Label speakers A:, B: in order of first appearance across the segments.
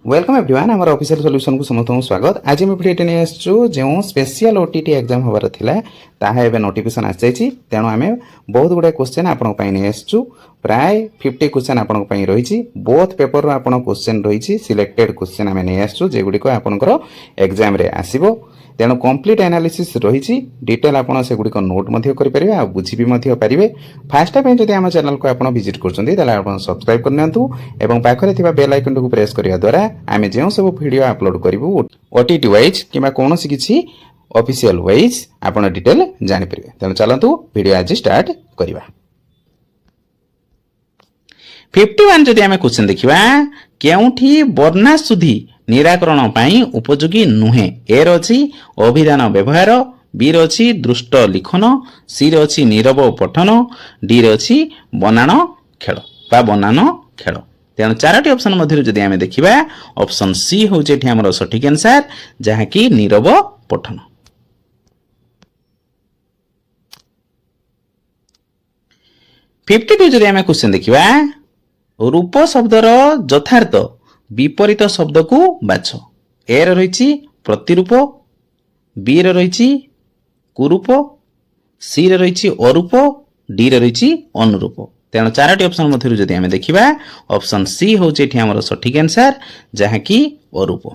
A: Welcome everyone आम official solution को समस्त स्वागत। आज मैं भिडियो नहीं आसचु जो स्पेशल ओटीटी एग्जाम हबार थिला ताहा एबे नोटिफिकेशन आसी जाइछि। तेणु आमे बहुत गुडा क्वेश्चन आपन पई नहीं आसचु। प्राय 50 क्वेश्चन आपन पई रहिछि। बोथ पेपर रो आपन क्वेश्चन रहिछि। सिलेक्टेड क्वेश्चन आमे नहीं आसचु जे गुडी को आपनकर एग्जाम रे आसीबो। तेणु कंप्लीट एनालिसिस रही डिटेल आपड़ से गुड़िक नोट करेंगे आ बुझी भी पारे। फास्ट टाइम जब आम चैनल को आप विजिट कर सब्सक्राइब करनी पाखे बेल आइकन को प्रेस करने द्वारा आम जो सब वीडियो अपलोड करूँ ओटीटी वाइज कि कौन किसी ऑफिशियल वाइज आप डिटेल जानीपर। तेणु चलतु वीडियो आज स्टार्ट करवा। 51 जदि आम क्वेश्चन देखा केउठी वर्णा सुधी निराकरण पाई उपयोगी नुहे। एर अछि अभिधान व्यवहार, बी रे अछि दृष्ट लिखन, सी रे अछि नीरव पठन, डी रे अछि बनान खेल बा बनान खेल। तेणु चारोटी ऑप्शन मध्य जदि आम देखा ऑप्शन सी हूँ आमर सठिक आंसर जहाँकि नीरव पठन। 52 जदि आम क्वेश्चन देखा रूप शब्दर यथार्थ विपरीत शब्द को बाछ। ए रही प्रतिरूप, बी रही कुरूप, सी रही अरूप, डी रही अनुरूप। तेणु चारोटी ऑप्शन मध्य जदि आम देखा ऑप्शन सी हूँ आमर सठिक आंसर जहाँकि अरूप।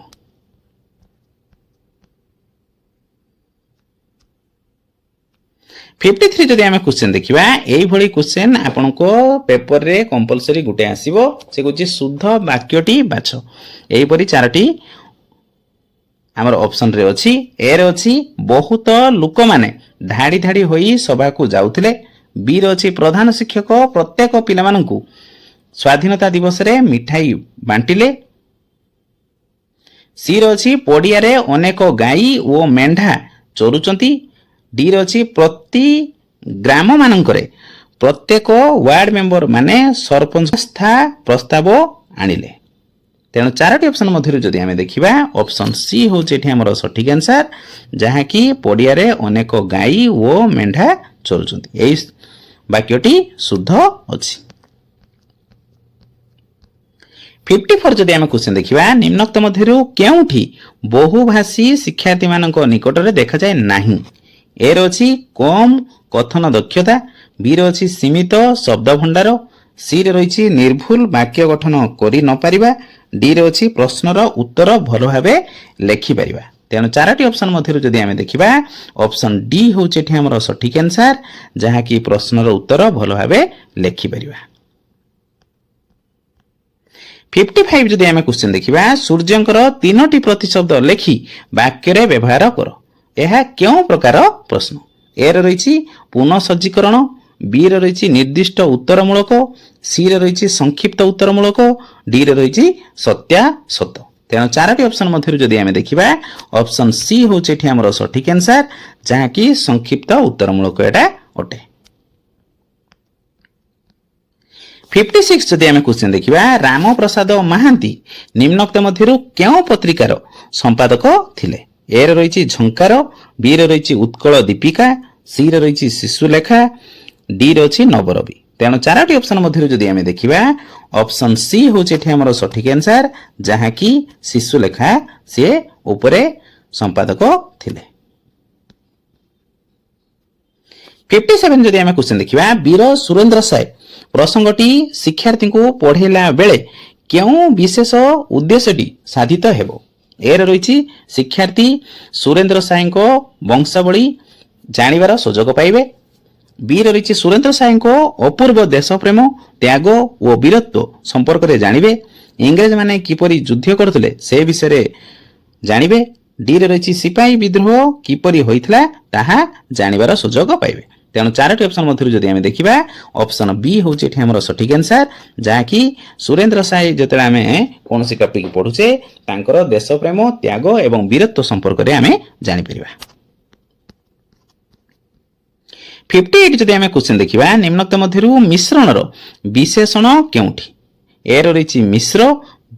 A: 53 जदि आम क्वेश्चन देखा यही क्वेश्चन आपण पेपर रे कंपलसरी गुटे आसीबो से कुछ शुद्ध वाक्यटी बाछ। यहीपरि चारोटी आमर ऑप्शन रे अछि। ए रे अछि बहुत लोक माने धाड़ी धाड़ी होई सभा को जाउथिले, बी रे अछि प्रधान शिक्षक प्रत्येक पिला माननकु स्वाधीनता दिवस रे मिठाई बांटिले, सी रे अछि पडिया रे अनेक गाई ओ मेंढा चोरुचंती, डी रही प्रति ग्राम मानकरे प्रत्येक वार्ड मेंबर माने सरपंच स्था प्रस्ताव आनिले। तेणु चारोटी ऑप्शन मध्य जदि आम देखा ऑप्शन सी हूँ आमर सठिक आंसर जहाँकि पडिया रे अनेक गाई ओ मेंढा चलुचंती। यही वाक्यटी शुद्ध अछि। 54 जदि आम क्वेश्चन देखा निम्नोक्त मध्यरु केउठी बहुभाषी शिक्षार्थी मानक निकट रे देखा जाए नाही। ए रही कम कथन दक्षता, बी रही सीमित शब्द भंडार, सी रही निर्भुल वाक्य गठन करि न पारिबा, डी रही प्रश्नर उत्तर भल भावे लेखि पारिबा। तेणु चारोटी ऑप्शन मध्य जदि आम देखा ऑप्शन डी हूँ आमर सठिक आंसर जहाँकि प्रश्नर उत्तर भल भावे लेखि पारिबा। 55 जदि आम क्वेश्चन देखा सूर्यंकर 3टी प्रतिशब्द लेखि वाक्य रे व्यवहार कर। यह क्यों प्रकार प्रश्न। ए रही पुनः सज्जीकरण, बी रही निर्दिष्ट उत्तरमूलक, सी रही संक्षिप्त उत्तरमूलक, डी रही सत्यासत। तेणु चारोटी ऑप्शन मध्य जदि आम देखा ऑप्शन सी हूँ आमर सठिक आंसर जहाँकि संक्षिप्त उत्तरमूलक एटा अटे। 56 जदि आम क्वेश्चन देखा राम प्रसाद महांती निम्नोक्त मध्यरु क्यों पत्रिकार संपादक थिले। ए रही झंकार, बी रही उत्कल दीपिका, सी रही शिशुलेखा, डी रही नवरवि। तेणु चारोटी ऑप्शन मध्य जदि आम देखा ऑप्शन सी हूँ आमर सठिक आंसर जहाँकि शिशुलेखा सी उपरे संपादक थिले। 57 जदि आम क्वेश्चन देखा वीर सुरेंद्र साय प्रसंगटी शिक्षार्थी को पढ़ेला बेले क्यों विशेष उद्देश्यटी साधित हेबो। ए रही शिक्षार्थी सुरेंद्र साय वंशावली जानिबार सुजोग पाइबे, बी रही सुरेंद्र साय अपूर्व देश प्रेम त्याग और वीरत्व संपर्क में जानिबे, इंग्रेज माने किपरि युद्ध करथिले से विषय जानिबे, डी रही सिपाही विद्रोह किपरि होइथिला ताहा जानिबार सुजोग पाइबे। तेणु चारोटी ऑप्शन मध्य जदि आम देखा ऑप्शन बी हूँ आमर सठिक आंसर जहाँकि सुरेंद्र साय जो आम कौन टॉपिक पढ़ुचे तांकर देश प्रेम त्याग एवं वीरत्व संपर्क में आम जानीपर। 58 जदि आम क्वेश्चन देखा निम्नोक्त मध्यरु मिश्रणर विशेषण केउठी। ए रही मिश्र,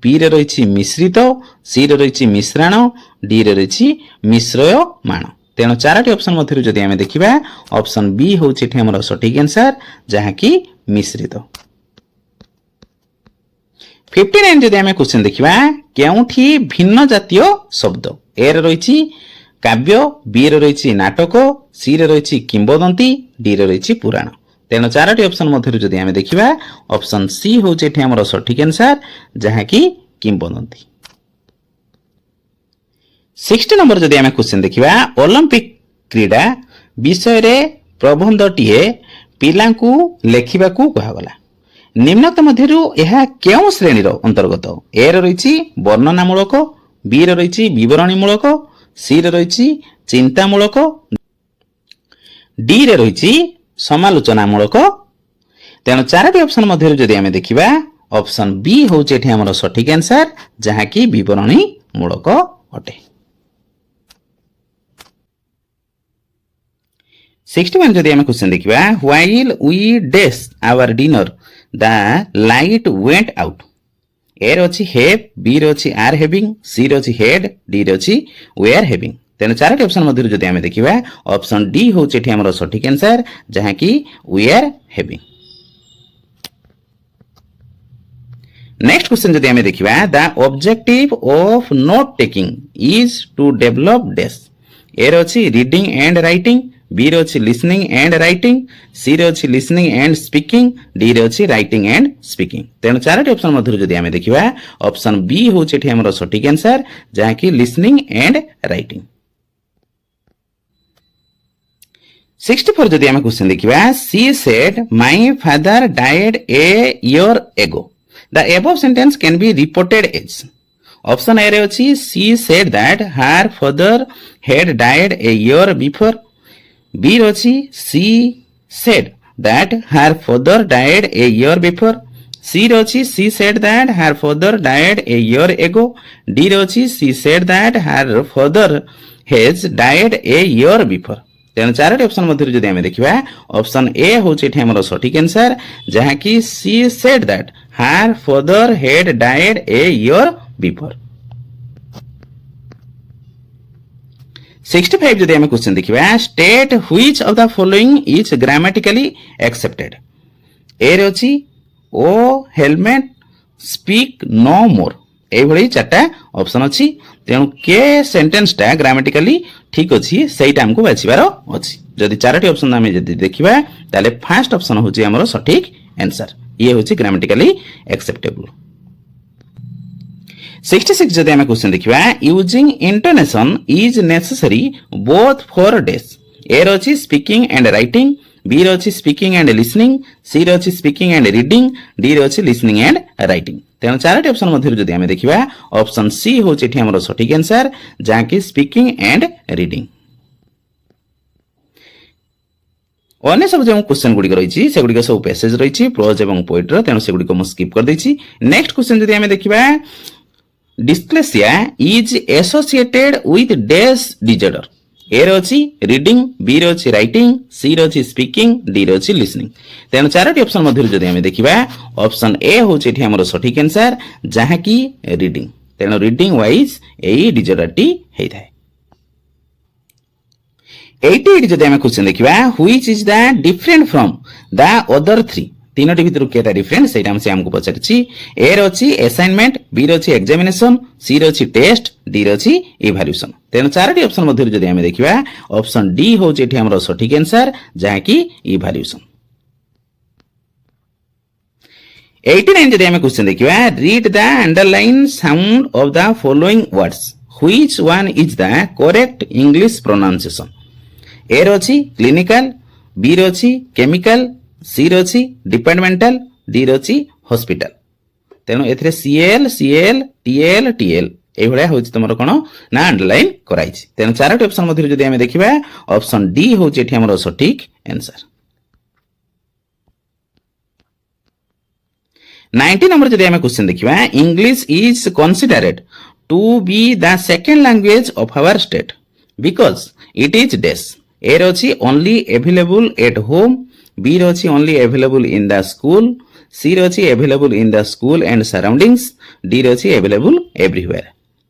A: बी रही मिश्रित, सी रही मिश्राण, डी रही मिश्रयमाण। तेणु चारोटी ऑप्शन मध्य जदि आम देखा ऑप्शन बी हूँ आमर सठिक आंसर जहाँकि मिश्रित। 59 যদি আমি क्वेश्चन देखिबा केउठी भिन्न जातीय शब्द ए रे रहिछि काव्य बी रे रहिछि नाटक सी रे रहिछि किंबदंती डी रे रहिछि पुराण तेणु चारोटी ऑप्शन मध्यरु जदि आमे देखिबा ऑप्शन सी होचे एठी हमर सठिक आंसर जहा कि किंबदंती 60 नंबर जदि आमे क्वेश्चन देखिबा ओलंपिक क्रीडा विषय रे प्रबंधटीए पिलांकु लेखिबाकू कहगला निम्नत मध्यरु यह केउ श्रेणी रो अंतर्गत ए रे रहिछि वर्णनामूलक बी रे रहिछि विवरणीमूलक सी रे रहिछि चिंतामूलक डी रे रहिछि समालोचनामूलक तेणु चारोटी ऑप्शन मध्यरु जदि आमे देखिबा ऑप्शन बी होचे एठी हमर सठिक आंसर जहा कि विवरणीमूलक अटे 61 जदि आमे क्वेश्चन देखिबा while we dash our dinner the light went out A रे अछि हैव बी रे अछि आर हैविंग सी रे अछि हेड डी रे अछि वे आर हैविंग तेन चारोटी ऑप्शन मध्यरु जदि आमे देखिबा ऑप्शन डी होचे एठी हमर सठिक आंसर जहा कि we are having next question जदि आमे देखिबा the objective of note taking is to develop dash A रे अछि रीडिंग एंड राइटिंग बी रे अछि लिसनिंग एंड राइटिंग सी रे अछि लिसनिंग एंड स्पीकिंग डी रे अछि राइटिंग एंड स्पीकिंग तेणु चारोटी ऑप्शन मध्यरु जदि आमे देखिबा ऑप्शन बी होचे एठी हमर सठिक आंसर जहा कि लिसनिंग एंड राइटिंग 64 जदि आमे क्वेश्चन देखिबा she said my father died a year ago the above sentence can be reported as option A रे अछि she said that her father had died a year before B रे अछि she said that her father died a year before C रे अछि she said that her father died a year ago D रे अछि she said that her father has died a year before तेणु Charoti option मध्यरु जदि आमे देखिबा option A होचे एठी हमर सठिक आंसर जहा कि she said that her father had died a year before 65 जदि आमे क्वेश्चन देखिबा state which of the following is grammatically accepted A रे अछि ओ हेलमेट स्पीक नो मोर ए भଳି चारटा ऑप्शन अछि तेणु के सेंटेंस टा ग्रामेटिकली ठीक अछि सेटा हमको बाछिबार अछि जदि चारटी ऑप्शन आमे जदि देखिबा ताले फर्स्ट ऑप्शन होछि हमरो सठिक आंसर ये होछि ग्रामेटिकली एक्सेप्टेबल 66 जदि आमे क्वेश्चन देखिबा using intonation is necessary both for dash A रे अछि स्पीकिंग एंड राइटिंग बी रे अछि स्पीकिंग एंड लिसनिंग सी रे अछि स्पीकिंग एंड रीडिंग डी रे अछि लिसनिंग एंड राइटिंग तेणु चारोटी ऑप्शन मध्यरु जदि आमे देखिबा ऑप्शन सी होछि एठी हमरो सठिक आंसर जहा कि स्पीकिंग एंड रीडिंग अन्य सब जो क्वेश्चन गुडी रहिछि से गुडी सब पैसेज रहिछि प्रोज एवं पोएट्री तेणु से गुडी को म स्किप कर दैछि नेक्स्ट क्वेश्चन जदि आमे देखिबा dyslexia is associated with dash disorder A रे अछि रीडिंग बी रे अछि राइटिंग सी रे अछि स्पीकिंग डी रे अछि लिसनिंग तेणु चारोटी ऑप्शन मध्यरु जदि आमे देखिबा ऑप्शन ए होछि एठी हमरो सठिक आंसर जहा कि रीडिंग तेणु रीडिंग वाइज एई डिसऑर्डर टी हेइथाय 88 जदि आमे क्वेश्चन देखिबा which is the different from the other three तीनोटी भितर केटा डिफरेंट सेटा हमको पचारछि ए रे अछि असाइनमेंट बी रे अछि एग्जामिनेशन सी रे अछि टेस्ट डी रे अछि इवैल्यूएशन तेन चारोटी ऑप्शन मध्यरु जदि आमे देखिबा ऑप्शन डी होछि एठी हमरो सठिक आंसर जहा कि इवैल्यूएशन 89 जदि आमे क्वेश्चन देखिबा read the underline sound of the following words which one is the correct English pronunciation A रे अछि क्लिनिकल बी रे अछि केमिकल सी रे अछि डिपार्टमेंटल डी रे अछि हॉस्पिटल तेणु एथिरे सीएल सीएल टीएल टीएल ए भଳିया होछि तमरो कोन ना अंडरलाइन कराइछि तेणु चारोटी ऑप्शन मध्यरु जदि आमे देखिबा ऑप्शन डी होछि एठी हमरो सठिक आंसर 90 नंबर जदि आमे क्वेश्चन देखिबा English is considered to be the second language of our state because it is dash A रे अछि only available at home B रे अछि only available in the school C रे अछि available in the school and surroundings D रे अछि available everywhere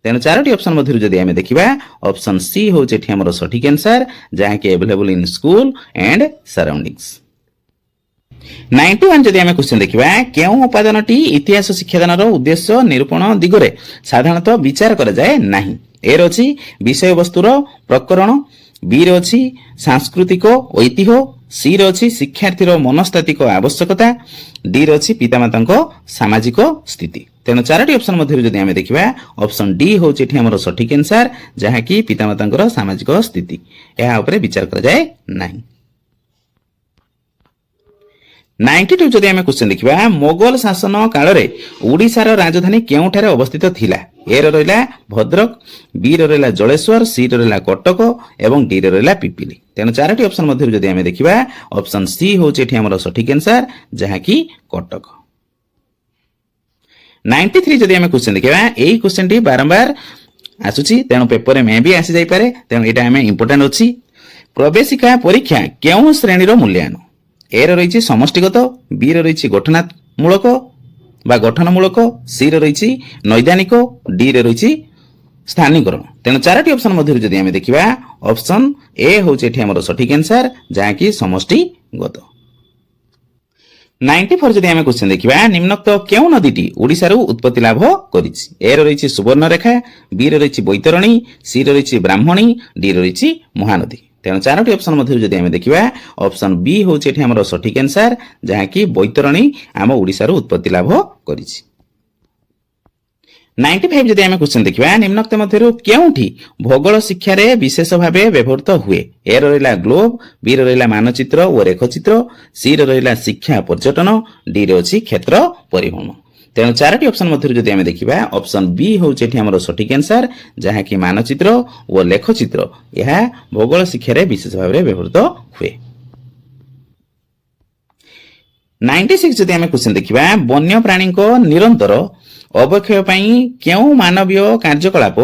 A: तेणु Charoti option मध्यरु जदि आमे देखिबा ऑप्शन सी होछि एठी हमरो सठिक आंसर जहा कि available in school and surroundings 91 ଯଦି ଆମେ କ୍ୱେଶ୍ଚନ ଦେଖିବା କେଉଁ ଉପାଦାନଟି ଇତିହାସ ଶିକ୍ଷାଦାନର ଉଦ୍ଦେଶ୍ୟ ନିରୂପଣ ଦିଗରେ ସାଧାରଣତଃ ବିଚାର କରାଯାଏ ନାହିଁ। ଏ ର ଅଛି ବିଷୟବସ୍ତୁର ପ୍ରକରଣ, ବି ରେ ଅଛି ସାଂସ୍କୃତିକ ଐତିହ୍ୟ, ସି ରେ ଅଛି ଶିକ୍ଷାର୍ଥୀର ମନସ୍ତାତ୍ତ୍ୱିକ ଆବଶ୍ୟକତା, ଡି ରେ ଅଛି ପିତାମାତାଙ୍କ ସାମାଜିକ ସ୍ଥିତି। ତେଣୁ ଚାରୋଟି ଅପସନ ମଧ୍ୟରୁ ଯଦି ଆମେ ଦେଖିବା ଅପସନ ଡି ହେଉଛି ଏଠି ଆମର ସଠିକ ଆନ୍ସର, ଯାହାକି ପିତାମାତାଙ୍କର ସାମାଜିକ ସ୍ଥିତି। ଏହା ଉପରେ ବିଚାର କରାଯାଏ ନାହିଁ। 92 ଯଦି ଆମେ କ୍ୱେଶ୍ଚନ ଦେଖିବା ମୋଗଲ ଶାସନ କାଳରେ ଓଡ଼ିଶାର ରାଜଧାନୀ କେଉଁଠାରେ ଅବସ୍ଥିତ ଥିଲା? ଏ ର ରହିଲା ଭଦ୍ରକ, ବି ର ରହିଲା ଜଳେଶ୍ୱର, ସି ର ରହିଲା କଟକ ଏବଂ ଡି ର ରହିଲା ପିପିଲି। ତେଣୁ ଚାରୋଟି ଅପସନ ମଧ୍ୟରୁ ଯଦି ଆମେ ଦେଖିବା ଅପସନ ସି ହେଉଛି ଏଠି ଆମର ସଠିକ ଆନ୍ସର, ଯାହାକି କଟକ। 93 ଯଦି ଆମେ କ୍ୱେଶ୍ଚନ ଦେଖିବା ଏଇ କ୍ୱେଶ୍ଚନଟି ବାରମ୍ବାର ଆସୁଛି, ତେଣୁ ପେପରରେ ମେ ବି ଆସି ଯାଇପାରେ, ତେଣୁ ଏଇଟା ଆମେ ଇମ୍ପୋର୍ଟାଣ୍ଟ ଅଛି। ପ୍ରବେଶିକା ପରୀକ୍ଷା କେଉଁ ଶ୍ରେଣୀର ମୂଲ୍ୟାୟନ? ଏ ର ରହିଛି ସମଷ୍ଟିଗତ, ବି ର ରହିଛି ଗଠନାମୂଳକ ବା ଗଠନମୂଳକ, ସି ର ରହିଛି ନୈଦାନିକ, ଡି ରେ ରହିଛି ସ୍ଥାନୀକରଣ। ତେଣୁ ଚାରୋଟି ଅପସନ ମଧ୍ୟରୁ ଯଦି ଆମେ ଦେଖିବା ଅପସନ ଏ ହେଉଛି ଏଠି ଆମର ସଠିକ ଆନ୍ସର, ଯାହାକି ସମଷ୍ଟିଗତ। 94 ଯଦି ଆମେ କ୍ୱେଶ୍ଚନ ଦେଖିବା ନିମ୍ନୋକ୍ତ କେଉଁ ନଦୀଟି ଓଡ଼ିଶାରୁ ଉତ୍ପତ୍ତି ଲାଭ କରିଛି? ଏ ର ରହିଛି ସୁବର୍ଣ୍ଣରେଖା, ବି ର ରହିଛି ବୈତରଣୀ, ସି ର ରହିଛି ବ୍ରାହ୍ମଣୀ, ଡି ର ରହିଛି ମହାନଦୀ। ତେଣୁ ଚାରୋଟି ଅପସନ ମଧ୍ୟରୁ ଯଦି ଆମେ ଦେଖିବା ଅପସନ ବି ହେଉଛି ଏଠି ଆମର ସଠିକ ଆନ୍ସର, ଯାହାକି ବୈତରଣୀ ଆମ ଓଡ଼ିଶାରୁ ଉତ୍ପତ୍ତି ଲାଭ କରିଛି। 95 ଯଦି ଆମେ କ୍ୱେଶ୍ଚନ ଦେଖିବା ନିମ୍ନୋକ୍ତ ମଧ୍ୟରୁ କେଉଁଠି ଭୂଗୋଳ ଶିକ୍ଷାରେ ବିଶେଷ ଭାବେ ବ୍ୟବହୃତ ହୁଏ? ଏ ର ରହିଲା ଗ୍ଲୋବ, ବି ର ରହିଲା ମାନଚିତ୍ର ଓ ରେଖଚିତ୍ର, ସି ର ରହିଲା ଶିକ୍ଷା ପର୍ଯ୍ୟଟନ, ଡି ରେ ଅଛି କ୍ଷେତ୍ର ପରିଭ୍ରମଣ। ତେଣୁ ଚାରୋଟି ଅପସନ ମଧ୍ୟରୁ ଯଦି ଆମେ ଦେଖିବା ଅପସନ ବି ହେଉଛି ଏଠି ଆମର ସଠିକ ଆନ୍ସର, ଯାହାକି ମାନଚିତ୍ର ଓ ଲେଖଚିତ୍ର ଏହା ଭୂଗୋଳ ଶିକ୍ଷାରେ ବିଶେଷ ଭାବରେ ବ୍ୟବହୃତ ହୁଏ। 96 ଯଦି ଆମେ କ୍ୱେଶ୍ଚନ ଦେଖିବା ବନ୍ୟ ପ୍ରାଣୀଙ୍କ ନିରନ୍ତର ଅବକ୍ଷୟ ପାଇଁ କେଉଁ ମାନବୀୟ କାର୍ଯ୍ୟକଳାପ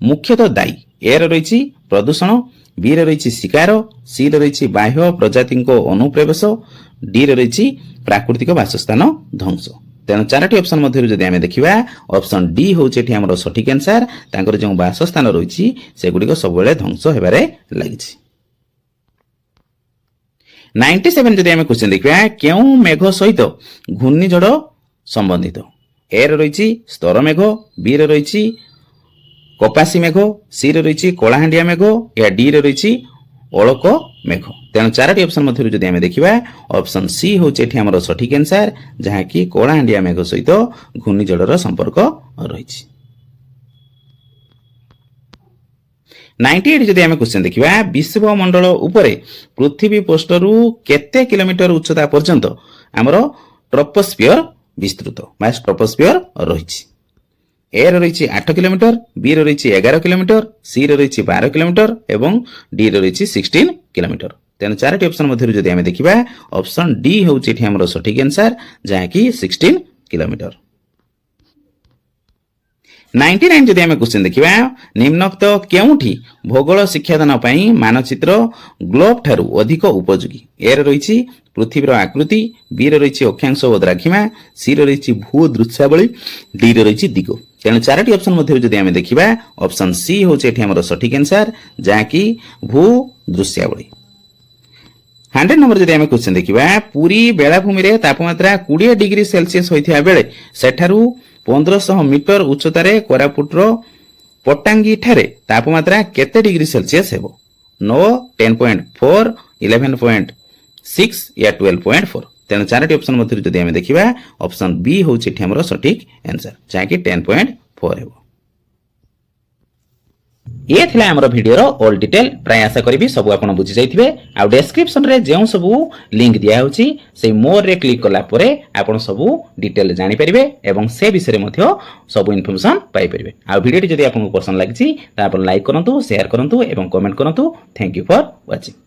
A: ମୁଖ୍ୟତଃ ଦାୟୀ? ଏ ର ରହିଛି ପ୍ରଦୂଷଣ, ବି ରେ ରହିଛି ଶିକାର, ସି ରେ ରହିଛି ବାହ୍ୟ ପ୍ରଜାତିଙ୍କ ଅନୁପ୍ରବେଶ, ଡି ରେ ରହିଛି ପ୍ରାକୃତିକ ବାସସ୍ଥାନ ଧ୍ୱଂସ। ତେଣୁ ଚାରୋଟି ଅପସନ ମଧ୍ୟରୁ ଯଦି ଆମେ ଦେଖିବା ଅପସନ ଡି ହେଉଛି ଏଠି ଆମର ସଠିକ ଆନ୍ସର, ତାଙ୍କର ଯେଉଁ ବାସସ୍ଥାନ ରହିଛି ସେଗୁଡ଼ିକ ସବୁବେଳେ ଧ୍ୱଂସ ହେବାରେ ଲାଗିଛି। 97 ଯଦି ଆମେ କ୍ୱେଶ୍ଚନ ଦେଖିବା କେଉଁ ମେଘ ସହିତ ଘୂର୍ଣ୍ଣିଝଡ଼ ସମ୍ବନ୍ଧିତ? ଏ ର ରହିଛି ସ୍ତର ମେଘ, ବି ରେ ରହିଛି କପାସୀ ମେଘ, ସି ରେ ରହିଛି କଳାହାଣ୍ଡିଆ ମେଘ, ଏହା ଡି ରେ ରହିଛି ଅଳକ ମେଘ। ତେଣୁ ଚାରୋଟି ଅପସନ ମଧ୍ୟରୁ ଯଦି ଆମେ ଦେଖିବା ଅପସନ ସି ହେଉଛି ଏଠି ଆମର ସଠିକ ଆନ୍ସର, ଯାହାକି କଳାହାଣ୍ଡିଆ ମେଘ ସହିତ ଘୂର୍ଣ୍ଣିଝଡ଼ର ସମ୍ପର୍କ ରହିଛି। 98 ଯଦି ଆମେ କ୍ୱେଶ୍ଚନ ଦେଖିବା ବିଶ୍ୱମଣ୍ଡଳ ଉପରେ ପୃଥିବୀ ପୃଷ୍ଠରୁ କେତେ କିଲୋମିଟର ଉଚ୍ଚତା ପର୍ଯ୍ୟନ୍ତ ଆମର ଟ୍ରୋପୋସ୍ଫିୟର ବିସ୍ତୃତ ବା ଟ୍ରୋପୋସ୍ଫିୟର ରହିଛି? ଏ ର ରହିଛି 8 କିଲୋମିଟର, ବି ର ରହିଛି 11 କିଲୋମିଟର, ସି ର ରହିଛି 12 କିଲୋମିଟର ଏବଂ ଡି ର ରହିଛି 16 କିଲୋମିଟର। ତେଣୁ ଚାରୋଟି ଅପସନ ମଧ୍ୟରୁ ଯଦି ଆମେ ଦେଖିବା ଅପସନ ଡି ହେଉଛି ଏଠି ଆମର ସଠିକ ଆନ୍ସର, ଯାହାକି 16 କିଲୋମିଟର। 99 ଯଦି ଆମେ କ୍ୱେଶ୍ଚନ ଦେଖିବା ନିମ୍ନୋକ୍ତ କେଉଁଠି ଭୂଗୋଳ ଶିକ୍ଷାଦାନ ପାଇଁ ମାନଚିତ୍ର ଗ୍ଲୋବ ଠାରୁ ଅଧିକ ଉପଯୋଗୀ? ଏ ର ରହିଛି ପୃଥିବୀର ଆକୃତି, ବି ର ରହିଛି ଅକ୍ଷାଂଶ ଓ ଦ୍ରାଘିମା, ସି ର ରହିଛି ଭୂ ଦୃଶ୍ୟାବଳୀ, ଡି ର ରହିଛି ଦିଗ। ତେଣୁ ଚାରୋଟି ଅପସନ ମଧ୍ୟରୁ ଯଦି ଆମେ ଦେଖିବା ଅପସନ ସି ହେଉଛି ଏଠି ଆମର ସଠିକ ଆନ୍ସର, ଯାହାକି ଭୂ ଦୃଶ୍ୟାବଳୀ। 100 ନମ୍ବର ଯଦି ଆମେ କ୍ୱେଶ୍ଚନ ଦେଖିବା ପୁରୀ ବେଳାଭୂମିରେ ତାପମାତ୍ରା 20 ଡିଗ୍ରୀ ସେଲସିୟସ ହୋଇଥିବା ବେଳେ ସେଠାରୁ 1500 ମିଟର ଉଚ୍ଚତାରେ କୋରାପୁଟର ପଟାଙ୍ଗୀ ଠାରେ ତାପମାତ୍ରା କେତେ ଡିଗ୍ରୀ ସେଲସିୟସ ହେବ? 9, 10.4, 11.6 या 12.4। ତେଣୁ ଚାରୋଟି ଅପସନ ମଧ୍ୟରୁ ଯଦି ଆମେ ଦେଖିବା ଅପସନ ବି ହେଉଛି ଏଠି ଆମର ସଠିକ ଆନ୍ସର, ଯାହାକି 10.4 ହେବ। ये थिला हमर वीडियो ऑल डिटेल प्राय आशा करी सब आपण बुझी जाइथिबे। आ डिस्क्रिप्शन रे जेउ सब लिंक दिया होची से मोर रे क्लिक कला परे आपण सब डिटेल जानि परिबे एवं से विषय रे मध्य सब इन्फॉर्मेशन पाई परिबे। आ वीडियो जदि आपन पसंद लागिछि त आपण लाइक करंतु, शेयर करंतु एवं कमेंट करंतु। Thank you for watching.